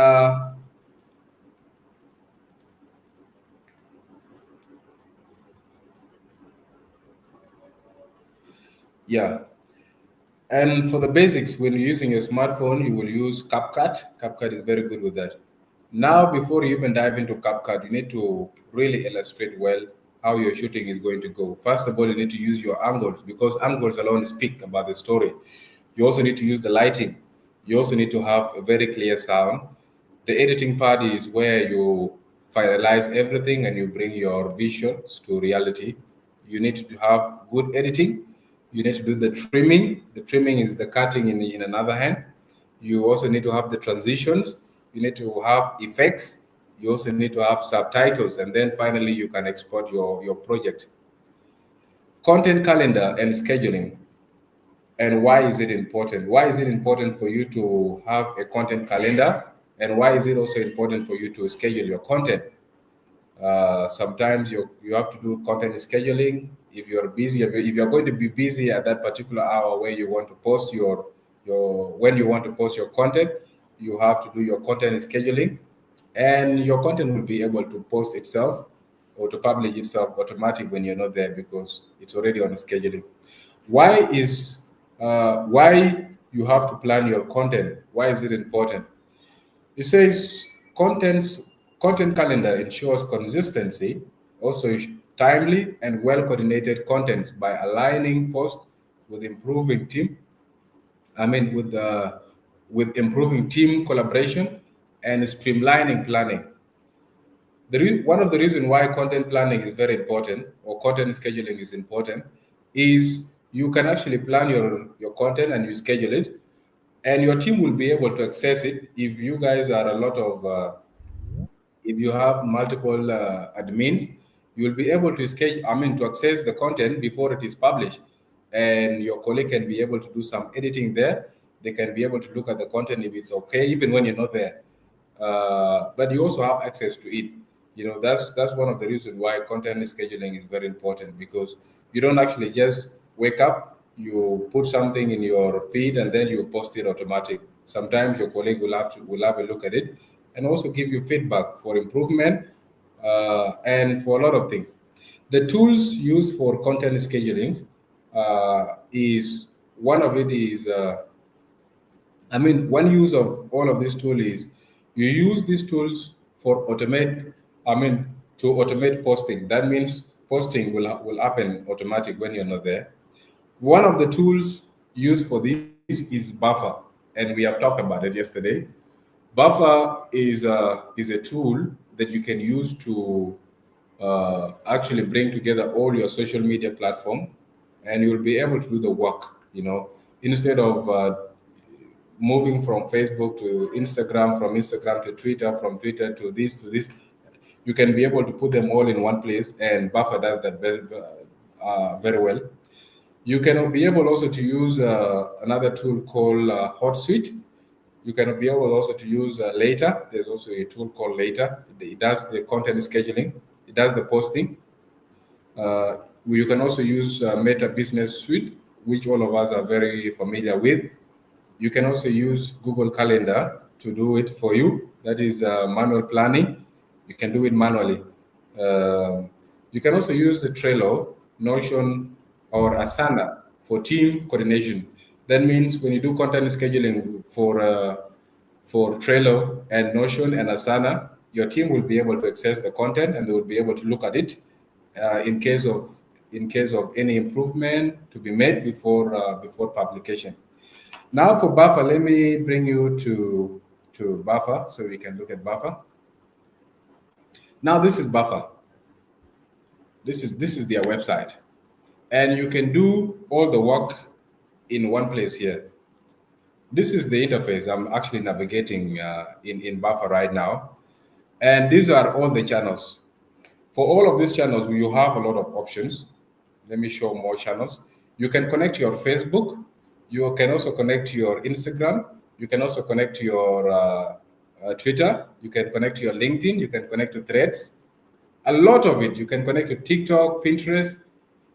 yeah, and for the basics, when you're using your smartphone, you will use CapCut. CapCut is very good with that. Now, before you even dive into CapCut, you need to really illustrate well how your shooting is going to go. First of all, you need to use your angles, because angles alone speak about the story. You also need to use the lighting. You also need to have a very clear sound. The editing part is where you finalize everything and you bring your visuals to reality. You need to have good editing. You need to do the trimming. The trimming is the cutting in another hand. You also need to have the transitions. You need to have effects. You also need to have subtitles. And then finally, you can export your project. Content calendar and scheduling. And why is it important? Why is it important for you to have a content calendar? And why is it also important for you to schedule your content? Sometimes you have to do content scheduling. If you're busy, if you're going to be busy at that particular hour where you want to post your when you want to post your content, you have to do your content scheduling, and your content will be able to post itself or to publish itself automatic when you're not there because it's already on scheduling. Why you have to plan your content? Why is it important? It says contents content calendar ensures consistency, also timely and well coordinated content by aligning posts with improving team. I mean with improving team collaboration and streamlining planning. One of the reasons why content planning is very important or content scheduling is important is you can actually plan your content and you schedule it, and your team will be able to access it if you guys are a lot of if you have multiple admins, you'll be able to schedule, I mean, to access the content before it is published. And your colleague can be able to do some editing there. They can be able to look at the content if it's okay, even when you're not there. But you also have access to it. That's one of the reasons why content scheduling is very important because you don't actually just wake up, you put something in your feed, and then you post it automatic. Sometimes your colleague will have a look at it and also give you feedback for improvement and for a lot of things. The tools used for content scheduling is one of it is one use of all of these tools is you use these tools for automate. To automate posting. That means posting will happen automatic when you're not there. One of the tools used for this is Buffer, and we have talked about it yesterday. Buffer is a tool that you can use to actually bring together all your social media platform, and you'll be able to do the work. Instead of moving from Facebook to Instagram, from Instagram to Twitter, from Twitter to this, you can be able to put them all in one place, and Buffer does that very well. You can be able also to use another tool called HotSuite. You can be able also to use Later. There's also a tool called Later. It does the content scheduling. It does the posting. You can also use Meta Business Suite, which all of us are very familiar with. You can also use Google Calendar to do it for you. That is manual planning. You can do it manually. You can also use the Trello, Notion, or Asana for team coordination. That means when you do content scheduling for Trello and Notion and Asana, your team will be able to access the content and they will be able to look at it in case of any improvement to be made before publication. Now for Buffer, let me bring you to Buffer so we can look at Buffer. Now this is Buffer. This is their website, and you can do all the work in one place here. This is the interface. I'm actually navigating in Buffer right now, and these are all the channels. For all of these channels, you have a lot of options. Let me show more channels. You can connect your Facebook. You can also connect to your Instagram. You can also connect to your Twitter. You can connect to your LinkedIn. You can connect to Threads. A lot of it. You can connect to TikTok, Pinterest.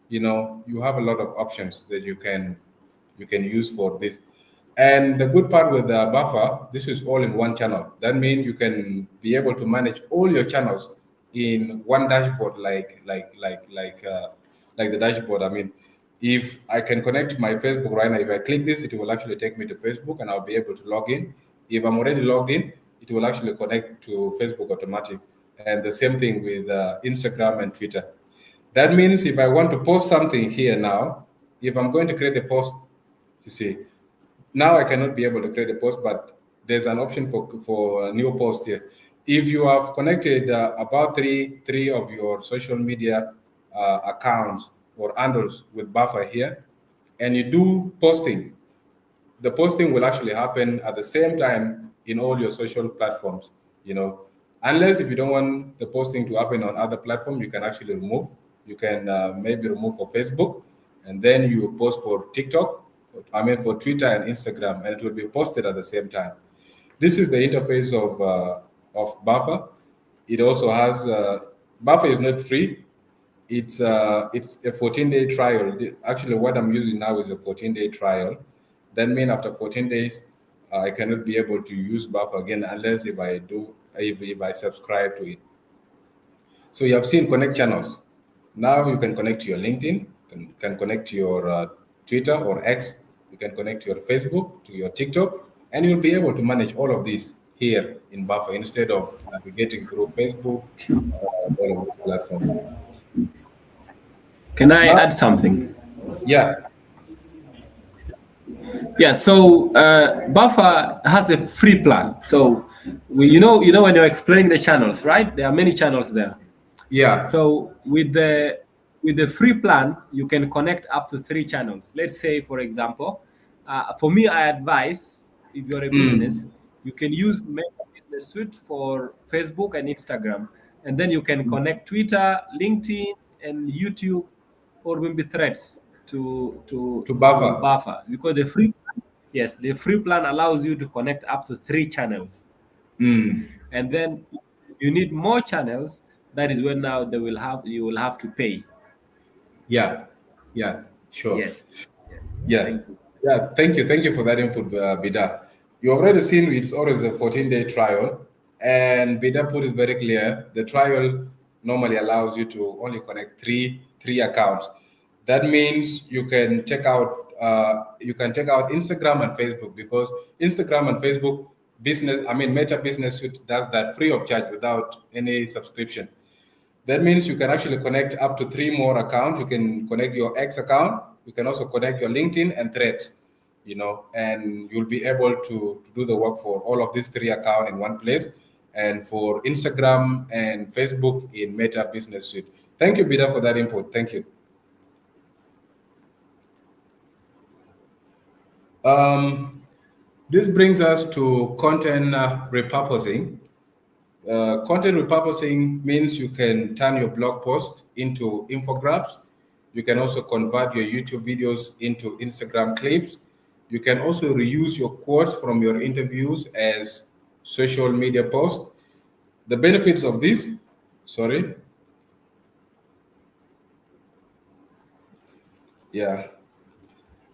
You have a lot of options that you can use for this. And the good part with the Buffer, this is all in one channel. That means you can be able to manage all your channels in one dashboard, like the dashboard. If I can connect to my Facebook right now, if I click this, it will actually take me to Facebook, and I'll be able to log in. If I'm already logged in, it will actually connect to Facebook automatic. And the same thing with Instagram and Twitter. That means if I want to post something here now, if I'm going to create a post, you see, now I cannot be able to create a post, but there's an option for a new post here. If you have connected about three of your social media accounts or handles with Buffer here, and you do posting, the posting will actually happen at the same time in all your social platforms. Unless if you don't want the posting to happen on other platforms, you can actually remove. You can maybe remove for Facebook, and then you post for TikTok. For Twitter and Instagram, and it will be posted at the same time. This is the interface of Buffer. It also has Buffer is not free. It's a 14-day trial. Actually, what I'm using now is a 14-day trial. That means after 14 days, I cannot be able to use Buffer again unless if I subscribe to it. So you have seen connect channels. Now you can connect to your LinkedIn, can connect to your Twitter or X. You can connect to your Facebook, to your TikTok, and you'll be able to manage all of these here in Buffer instead of navigating through Facebook, all of these platforms. Can I Now, add something? yeah, Yeah, so Buffer has a free plan. So you know when you're explaining the channels, right? There are many channels there. yeah, So with the free plan, you can connect up to 3 channels. Let's say, for example, for me, I advise if you're a business, you can use Meta Business Suite for Facebook and Instagram, and then you can connect Twitter, LinkedIn, and YouTube, or maybe Threads to to to to Buffer. Buffer, because the free plan allows you to connect up to 3 channels. And then you need more channels. That is when now you will have to pay. Yeah, yeah, sure. Yes. Yeah. Yeah, Thank you. yeah. Thank you for that input, Bida. You already seen it's always a 14-day trial, and Bida put it very clear. The trial normally allows you to only connect three accounts. That means you can check out Instagram and Facebook, because Instagram and Facebook business, I mean Meta Business Suite does that free of charge without any subscription. That means you can actually connect up to 3 more accounts. You can connect your X account. You can also connect your LinkedIn and Threads, and you'll be able to do the work for all of these 3 accounts in one place, and for Instagram and Facebook in Meta Business Suite. Thank you, Bida, for that input. Thank you. This brings us to content repurposing. Content repurposing means you can turn your blog post into infographics. You can also convert your YouTube videos into Instagram clips. You can also reuse your quotes from your interviews as social media posts. The benefits of this, sorry, yeah.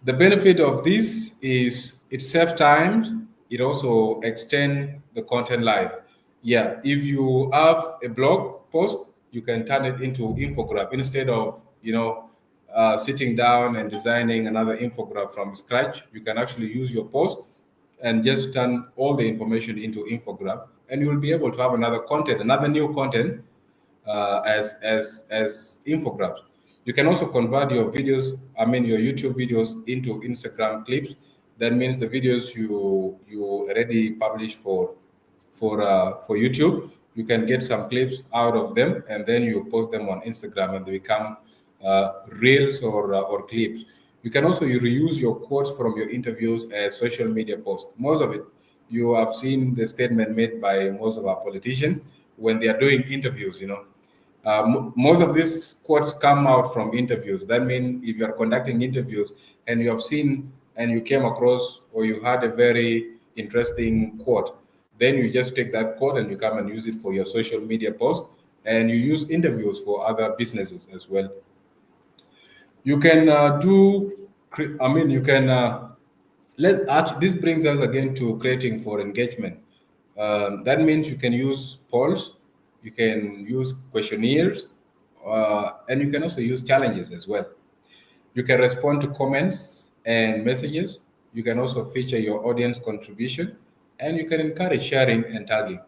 The benefit of this is it saves time. It also extend the content life. Yeah, if you have a blog post, you can turn it into infographic instead of sitting down and designing another infographic from scratch. You can actually use your post and just turn all the information into infographic, and you will be able to have another new content as infographics. You can also convert your videos, I mean your YouTube videos, into Instagram clips. That means the videos you already published for YouTube, you can get some clips out of them, and then you post them on Instagram, and they become reels or clips. You can also reuse your quotes from your interviews as social media posts. Most of it, you have seen the statement made by most of our politicians when they are doing interviews. Most of these quotes come out from interviews. That means if you are conducting interviews and you have seen and you came across or you had a very interesting quote, then you just take that quote and you come and use it for your social media post, and you use interviews for other businesses as well. You can you can this brings us again to creating for engagement. That means you can use polls, you can use questionnaires, and you can also use challenges as well. You can respond to comments and messages. You can also feature your audience contribution, and you can encourage sharing and tagging.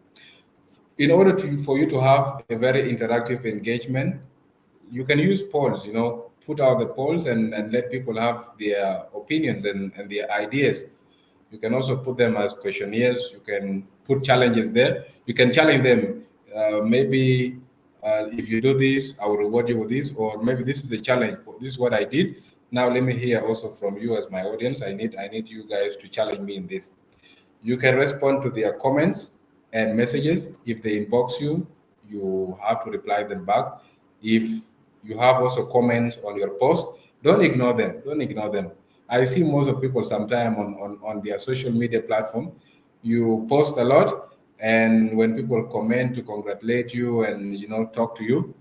In order for you to have a very interactive engagement, you can use polls, put out the polls and let people have their opinions and their ideas. You can also put them as questionnaires. You can put challenges there. You can challenge them. Maybe if you do this, I will reward you with this, or maybe this is a challenge. For this is what I did. Now let me hear also from you as my audience. I need you guys to challenge me in this. You can respond to their comments and messages. If they inbox you, you have to reply them back. If you have also comments on your post, don't ignore them. Don't ignore them. I see most of people sometime on their social media platform. you post a lot, and when people comment to congratulate you and talk to you,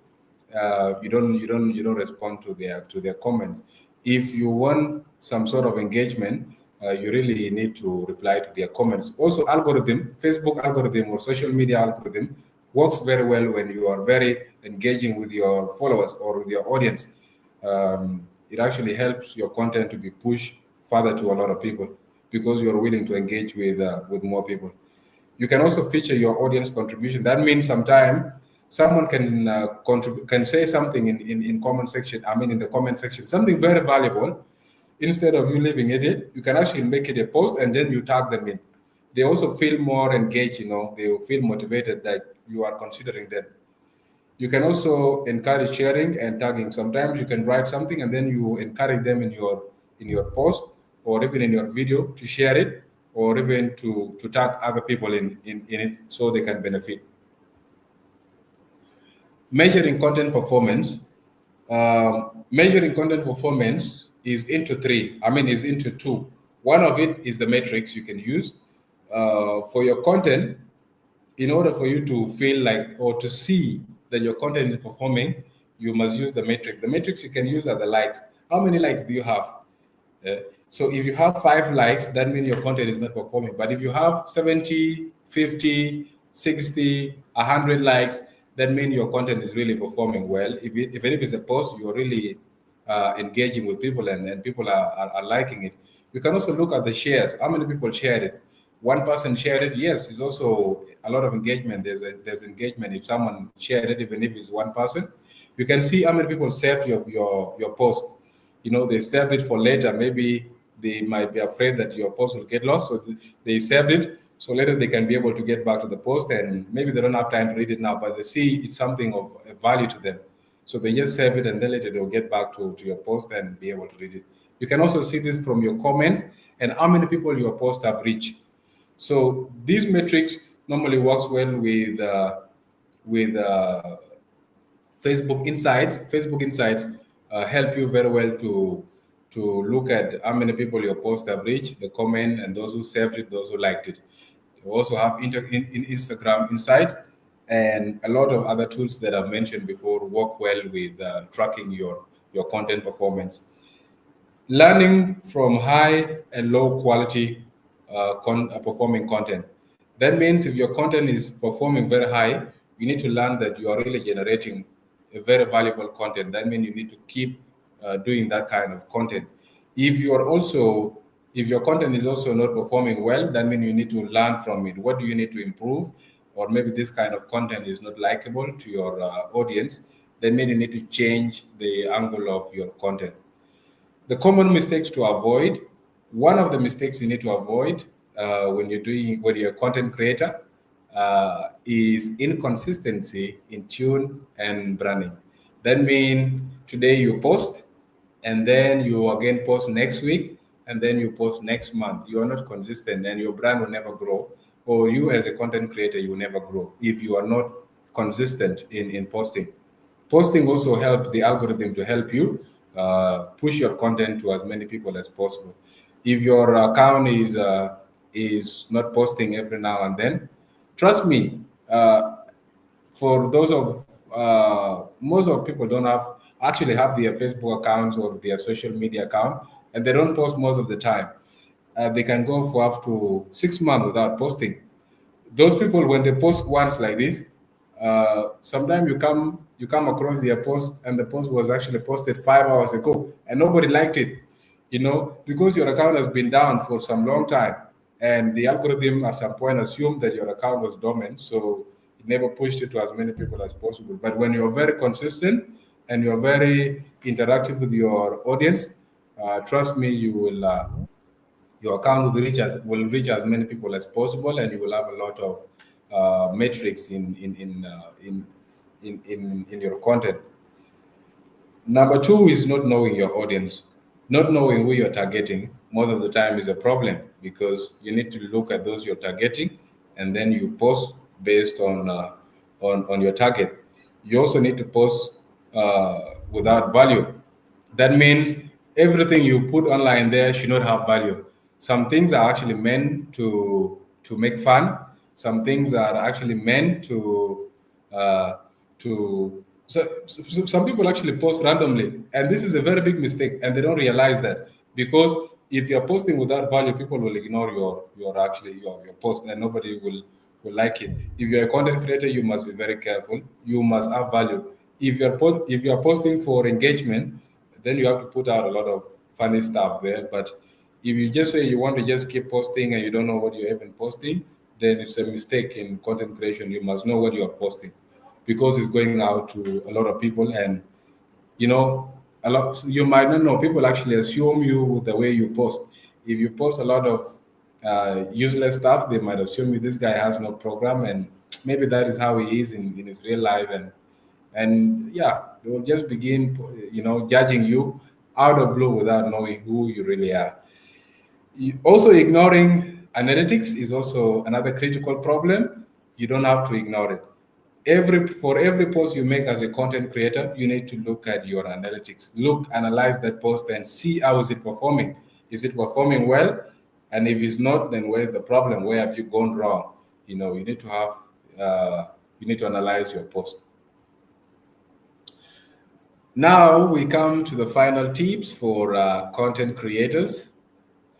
you don't respond to their comments. If you want some sort of engagement, you really need to reply to their comments. Also, Facebook algorithm or social media algorithm works very well when you are very engaging with your followers or with your audience. It actually helps your content to be pushed further to a lot of people because you're willing to engage with more people. You can also feature your audience contribution. That means sometime someone can say something in comment section. I mean, in the comment section, something very valuable. Instead of you leaving it, you can actually make it a post and then you tag them in. They also feel more engaged. They will feel motivated that you are considering them. You can also encourage sharing and tagging. Sometimes you can write something and then you encourage them in your post or even in your video to share it or even to tag other people in it so they can benefit. Measuring content performance. Measuring content performance is into three. I mean, is into two. One of it is the metrics you can use for your content. In order for you to feel like or to see that your content is performing, you must use the metrics. The metrics you can use are the likes. How many likes do you have? Uh, so if you have 5 likes, that means your content is not performing. But if you have 70, 50, 60, 100 likes, that means your content is really performing well. If it is a post, you're really engaging with people and people are liking it. You can also look at the shares. How many people shared it? One person shared it. Yes, it's also a lot of engagement. There's engagement if someone shared it, even if it's one person. You can see how many people saved your post. They saved it for later. Maybe they might be afraid that your post will get lost, so they saved it so later they can be able to get back to the post, and maybe they don't have time to read it now, but they see it's something of value to them, so they just save it and then later they'll get back to your post and be able to read it. You can also see this from your comments and how many people your post have reached. So these metrics normally works well with Facebook Insights. Facebook Insights help you very well to look at how many people your post have reached, the comment, and those who saved it, those who liked it. You also have in Instagram Insights, and a lot of other tools that I've mentioned before work well with tracking your content performance. Learning from high and low quality performing content. That means if your content is performing very high, you need to learn that you are really generating a very valuable content. That means you need to keep doing that kind of content. If your content is also not performing well, that means you need to learn from it. What do you need to improve? Or maybe this kind of content is not likable to your audience. That means you need to change the angle of your content. The common mistakes to avoid. One of the mistakes you need to avoid when you're a content creator is inconsistency in tune and branding. That means today you post, and then you again post next week, and then you post next month. You are not consistent, and your brand will never grow. Or you as a content creator, you will never grow if you are not consistent in posting. Posting also helps the algorithm to help you push your content to as many people as possible. If your account is not posting every now and then, trust me, for those of most of people don't actually have their Facebook accounts or their social media account, and they don't post most of the time. They can go for up to 6 months without posting. Those people, when they post once like this, sometimes you come across their post and the post was actually posted 5 hours ago and nobody liked it, because your account has been down for some long time, and the algorithm at some point assumed that your account was dormant, so it never pushed it to as many people as possible. But when you're very consistent and you're very interactive with your audience, trust me, your account will reach as many people as possible, and you will have a lot of metrics in your content. Number two is not knowing your audience. Not knowing who you're targeting most of the time is a problem, because you need to look at those you're targeting and then you post based on your target. You also need to post without value. That means everything you put online there should not have value. Some things are actually meant to make fun. Some things are actually meant uh, to some people actually post randomly, and this is a very big mistake, and they don't realize that, because if you're posting without value, people will ignore your post, and nobody will like it. If you're a content creator, you must be very careful. You must have value. If you're posting for engagement, then you have to put out a lot of funny stuff there. But if you just say you want to just keep posting and you don't know what you're even posting, then it's a mistake in content creation. You must know what you are posting, because it's going out to a lot of people, and you know, a lot, you might not know. People actually assume you with the way you post. If you post a lot of useless stuff, they might assume you, this guy has no program, and maybe that is how he is in his real life, and yeah, they will just begin, judging you out of blue without knowing who you really are. Also, ignoring analytics is also another critical problem. You don't have to ignore it. For every post you make as a content creator, you need to look at your analytics. Analyze that post and see how is it performing. Is it performing well? And if it's not, then where's the problem? Where have you gone wrong? You need to have you need to analyze your post. Now we come to the final tips for content creators.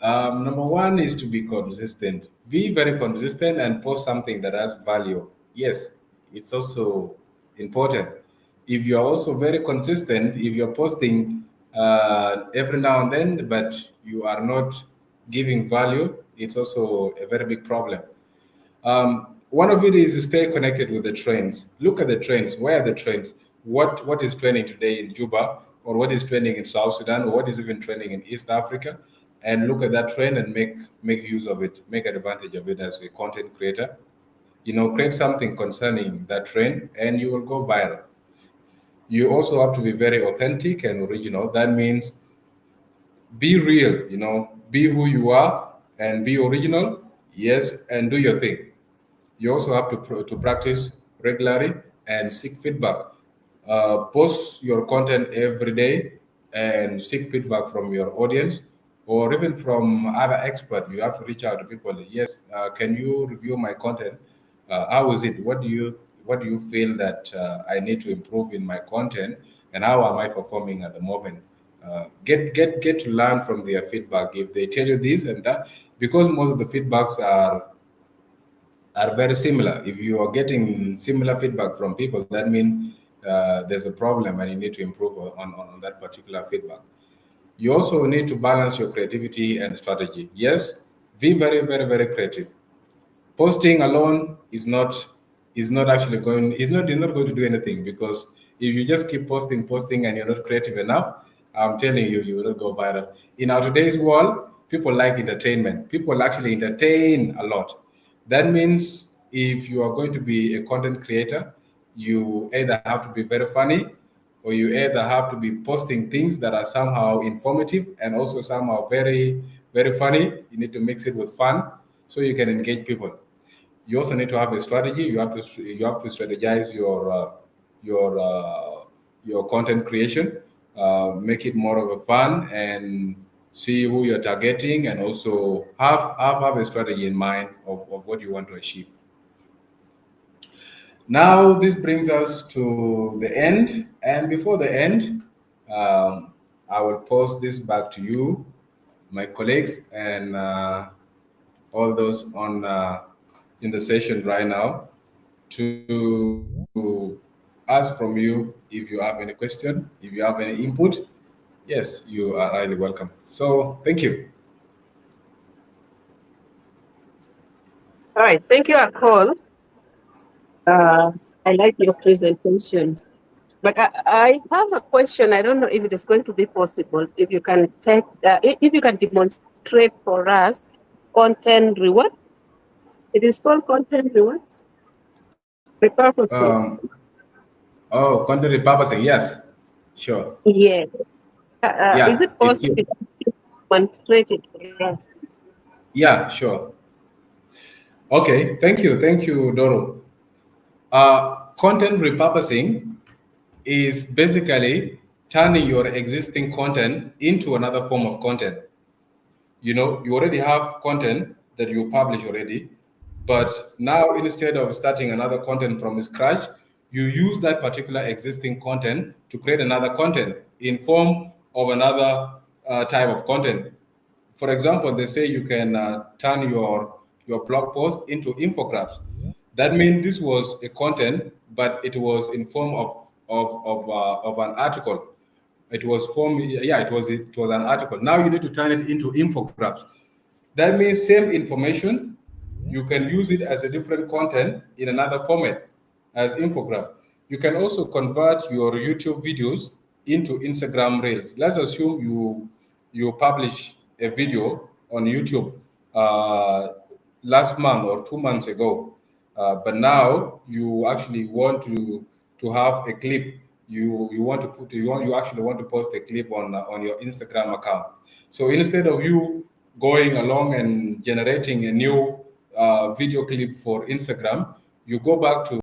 Number one is to be consistent. Be very consistent and post something that has value. Yes, it's also important. If you are also very consistent, if you're posting every now and then, but you are not giving value, it's also a very big problem. One of it is to stay connected with the trends. Look at the trends. Where are the trends? What is trending today in Juba, or what is trending in South Sudan, or what is even trending in East Africa? And look at that trend and make use of it, make advantage of it as a content creator. Create something concerning that trend, and you will go viral. You also have to be very authentic and original. That means be real, be who you are and be original. Yes, and do your thing. You also have to practice regularly and seek feedback. Post your content every day and seek feedback from your audience, or even from other experts. You have to reach out to people. Yes, can you review my content? How is it? What do you feel that I need to improve in my content, and how am I performing at the moment? Get to learn from their feedback. If they tell you this and that, because most of the feedbacks are very similar. If you are getting similar feedback from people, that means there's a problem and you need to improve on that particular feedback. You also need to balance your creativity and strategy. Yes, be very, very, very creative. Posting alone is not actually going is not going to do anything, because if you just keep posting and you're not creative enough, I'm telling you, you will not go viral. In our today's world, people like entertainment. People actually entertain a lot. That means if you are going to be a content creator, you either have to be very funny, or you either have to be posting things that are somehow informative and also somehow very, very funny. You need to mix it with fun so you can engage people. You also need to have a strategy. You have to strategize your your content creation, make it more of a fun, and see who you're targeting, and also have a strategy in mind of what you want to achieve. Now this brings us to the end, and before the end, um, I will pose this back to you, my colleagues, and all those on in the session right now, to ask from you if you have any question, if you have any input. Yes, you are highly welcome. So thank you. All right, thank you, Akol. Uh, I like your presentation. But I have a question. I don't know if it is going to be possible. If you can if you can demonstrate for us content reward. It is called content reward. Repurposing. Um, oh, content repurposing. Yes, sure. Yeah. Is Yeah, it it's possible to demonstrate it for us? yeah, sure. Okay, thank you, Doro. Content repurposing is basically turning your existing content into another form of content. You already have content that you publish already, But now, instead of starting another content from scratch, you use that particular existing content to create another content in form of another type of content. For example, they say you can turn your blog post into infographics. That means this was a content, but it was in form of an article. It was form, yeah, it was an article. Now you need to turn it into infographics. That means same information, you can use it as a different content in another format as infograph. You can also convert your YouTube videos into Instagram Reels. Let's assume you publish a video on YouTube uh, last month or 2 months ago, but now you actually want to have a clip. You want to put you actually want to post a clip on your Instagram account. So instead of you going along and generating a new video clip for Instagram, you go back to